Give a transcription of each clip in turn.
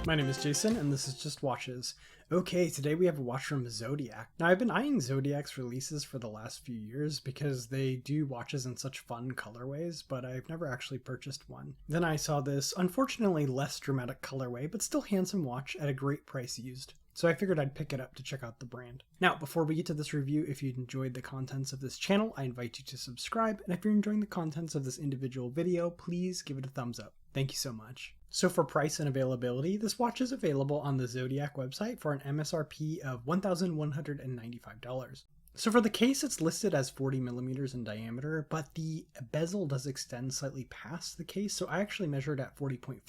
My name is Jason, and this is Just Watches. Okay, today we have a watch from Zodiac. Now, I've been eyeing Zodiac's releases for the last few years because they do watches in such fun colorways, but I've never actually purchased one. Then I saw this, unfortunately less dramatic colorway, but still handsome watch at a great price used. So I figured I'd pick it up to check out the brand. Now, before we get to this review, if you enjoyed the contents of this channel, I invite you to subscribe, and if you're enjoying the contents of this individual video, please give it a thumbs up. Thank you so much. So for price and availability, this watch is available on the Zodiac website for an MSRP of $1,195. So for the case, it's listed as 40 millimeters in diameter, but the bezel does extend slightly past the case, so I actually measured at 40.5.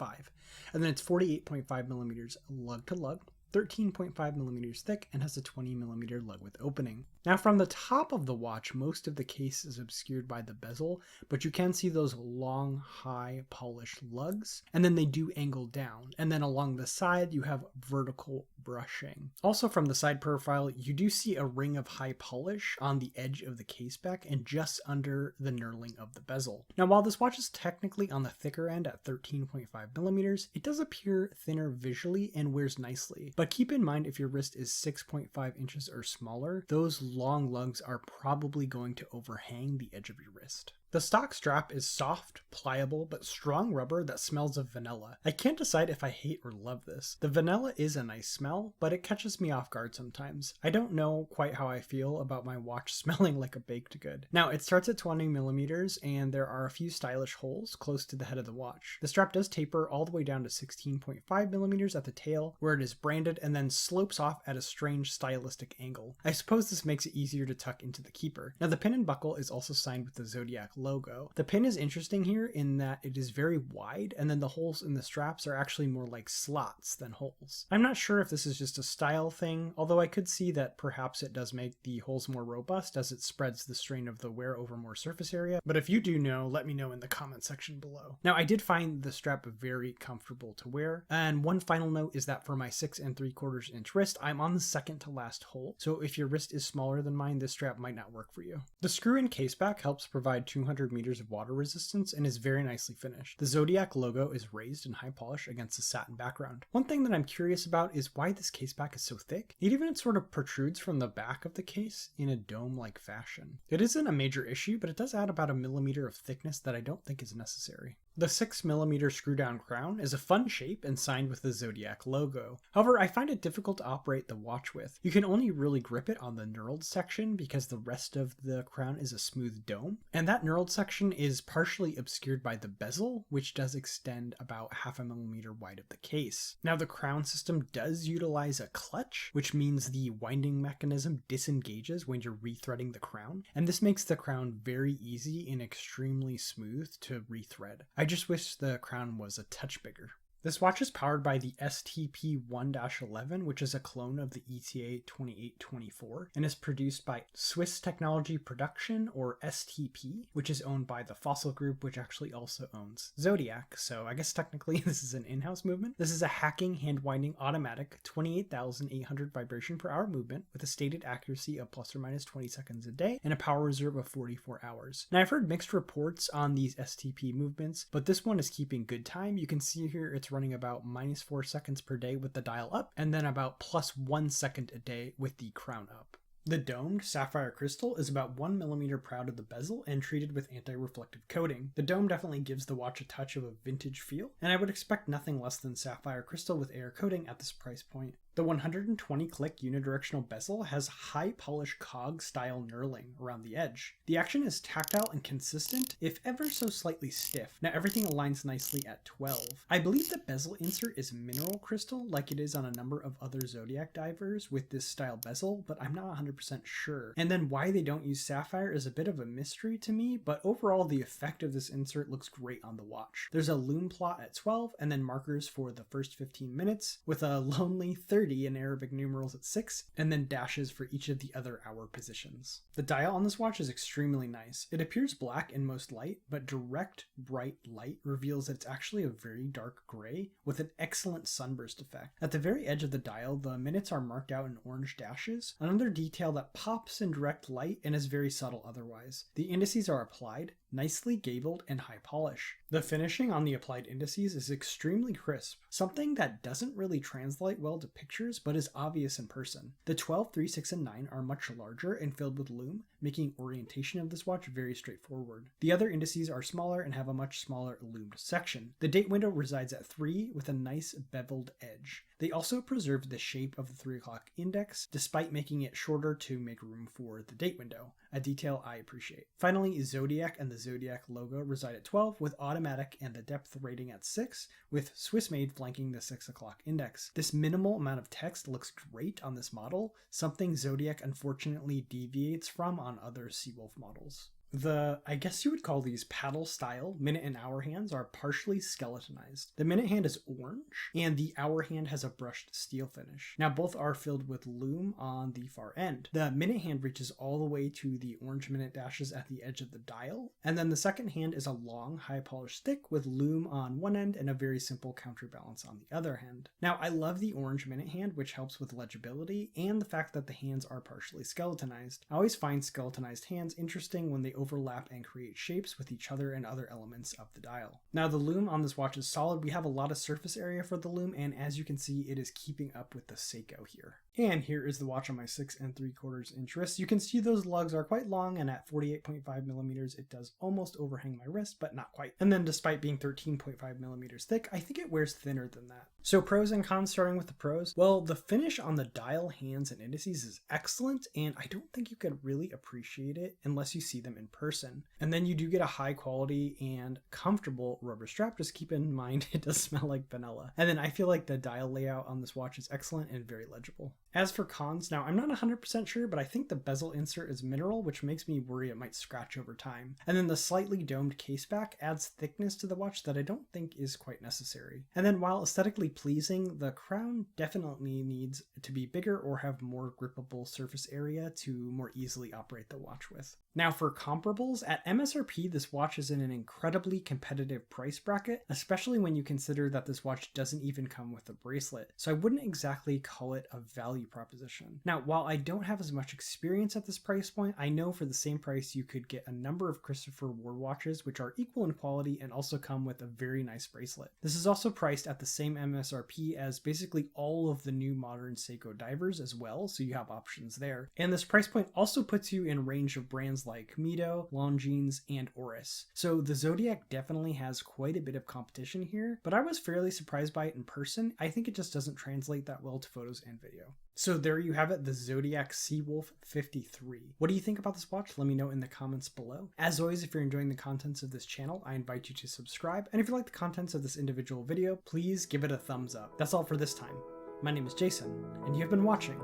And then it's 48.5 millimeters lug to lug, 13.5 millimeters thick, and has a 20 millimeter lug width opening. Now from the top of the watch, most of the case is obscured by the bezel, but you can see those long, high polished lugs, and then they do angle down. And then along the side, you have vertical brushing. Also from the side profile, you do see a ring of high polish on the edge of the caseback and just under the knurling of the bezel. Now while this watch is technically on the thicker end at 13.5 millimeters, it does appear thinner visually and wears nicely. But keep in mind, if your wrist is 6.5 inches or smaller, those long lugs are probably going to overhang the edge of your wrist. The stock strap is soft, pliable, but strong rubber that smells of vanilla. I can't decide if I hate or love this. The vanilla is a nice smell, but it catches me off guard sometimes. I don't know quite how I feel about my watch smelling like a baked good. Now, it starts at 20 millimeters, and there are a few stylish holes close to the head of the watch. The strap does taper all the way down to 16.5 millimeters at the tail, where it is branded, and then slopes off at a strange stylistic angle. I suppose this makes it easier to tuck into the keeper. Now, the pin and buckle is also signed with the Zodiac logo. The pin is interesting here in that it is very wide, and then the holes in the straps are actually more like slots than holes. I'm not sure if this is just a style thing, although I could see that perhaps it does make the holes more robust as it spreads the strain of the wear over more surface area, but if you do know, let me know in the comment section below. Now, I did find the strap very comfortable to wear, and one final note is that for my 6 3/4 inch wrist, I'm on the second to last hole, so if your wrist is smaller than mine, this strap might not work for you. The screw-in caseback helps provide 200 meters of water resistance and is very nicely finished. The Zodiac logo is raised in high polish against a satin background. One thing that I'm curious about is why this caseback is so thick. It even sort of protrudes from the back of the case in a dome-like fashion. It isn't a major issue, but it does add about a millimeter of thickness that I don't think is necessary. The 6 millimeter screw-down crown is a fun shape and signed with the Zodiac logo. However, I find it difficult to operate the watch with. You can only really grip it on the knurled section because the rest of the crown is a smooth dome, and that knurled section is partially obscured by the bezel, which does extend about 0.5 millimeter wide of the case. Now, the crown system does utilize a clutch, which means the winding mechanism disengages when you're rethreading the crown, and this makes the crown very easy and extremely smooth to rethread. I just wish the crown was a touch bigger. This watch is powered by the STP-1-11, which is a clone of the ETA 2824, and is produced by Swiss Technology Production, or STP, which is owned by the Fossil Group, which actually also owns Zodiac, so I guess technically this is an in-house movement. This is a hacking, hand-winding, automatic, 28,800 vibration per hour movement with a stated accuracy of plus or minus 20 seconds a day and a power reserve of 44 hours. Now, I've heard mixed reports on these STP movements, but this one is keeping good time. You can see here it's running about -4 seconds per day with the dial up, and then about +1 second a day with the crown up. The domed sapphire crystal is about 1 millimeter proud of the bezel and treated with anti-reflective coating. The dome definitely gives the watch a touch of a vintage feel, and I would expect nothing less than sapphire crystal with air coating at this price point. The 120 click unidirectional bezel has high polish cog style knurling around the edge. The action is tactile and consistent, if ever so slightly stiff. Now everything aligns nicely at 12. I believe the bezel insert is mineral crystal like it is on a number of other Zodiac divers with this style bezel, but I'm not 100% sure. And then why they don't use sapphire is a bit of a mystery to me, but overall the effect of this insert looks great on the watch. There's a Lume plot at 12 and then markers for the first 15 minutes with a lonely 30 in Arabic numerals at 6, and then dashes for each of the other hour positions. The dial on this watch is extremely nice. It appears black in most light, but direct bright light reveals that it's actually a very dark gray with an excellent sunburst effect. At the very edge of the dial, the minutes are marked out in orange dashes, another detail that pops in direct light and is very subtle otherwise. The indices are applied, nicely gabled, and high polish. The finishing on the applied indices is extremely crisp, something that doesn't really translate well to pictures but is obvious in person. The 12, 3, 6, and 9 are much larger and filled with lume, making orientation of this watch very straightforward. The other indices are smaller and have a much smaller loomed section. The date window resides at 3 with a nice beveled edge. They also preserved the shape of the 3 o'clock index, despite making it shorter to make room for the date window, a detail I appreciate. Finally, Zodiac and the Zodiac logo reside at 12 with automatic and the depth rating at 6, with Swiss made flanking the 6 o'clock index. This minimal amount of text looks great on this model, something Zodiac unfortunately deviates from on other Seawolf models. I guess you would call these paddle style minute and hour hands are partially skeletonized. The minute hand is orange and the hour hand has a brushed steel finish. Now both are filled with lume on the far end. The minute hand reaches all the way to the orange minute dashes at the edge of the dial, and then the second hand is a long high polished stick with lume on one end and a very simple counterbalance on the other hand. Now I love the orange minute hand, which helps with legibility, and the fact that the hands are partially skeletonized. I always find skeletonized hands interesting when they overlap and create shapes with each other and other elements of the dial. Now the lume on this watch is solid. We have a lot of surface area for the lume, and as you can see, it is keeping up with the Seiko here. And here is the watch on my 6 3/4 inch wrist. You can see those lugs are quite long, and at 48.5 millimeters, it does almost overhang my wrist, but not quite. And then despite being 13.5 millimeters thick, I think it wears thinner than that. So pros and cons, starting with the pros. Well, the finish on the dial, hands, and indices is excellent, and I don't think you could really appreciate it unless you see them in person. And then you do get a high quality and comfortable rubber strap. Just keep in mind it does smell like vanilla. And then I feel like the dial layout on this watch is excellent and very legible. As for cons, now I'm not 100% sure, but I think the bezel insert is mineral, which makes me worry it might scratch over time. And then the slightly domed caseback adds thickness to the watch that I don't think is quite necessary. And then while aesthetically pleasing, the crown definitely needs to be bigger or have more grippable surface area to more easily operate the watch with. Now for comparables, at MSRP this watch is in an incredibly competitive price bracket, especially when you consider that this watch doesn't even come with a bracelet, so I wouldn't exactly call it a value proposition. Now while I don't have as much experience at this price point, I know for the same price you could get a number of Christopher Ward watches which are equal in quality and also come with a very nice bracelet. This is also priced at the same MSRP as basically all of the new modern Seiko divers as well, so you have options there. And this price point also puts you in range of brands like Mito, Longines, and Oris. So the Zodiac definitely has quite a bit of competition here, but I was fairly surprised by it in person. I think it just doesn't translate that well to photos and video. So there you have it, the Zodiac Seawolf 53. What do you think about this watch? Let me know in the comments below. As always, if you're enjoying the contents of this channel, I invite you to subscribe. And if you like the contents of this individual video, please give it a thumbs up. That's all for this time. My name is Jason, and you have been watching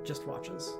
Just Watches.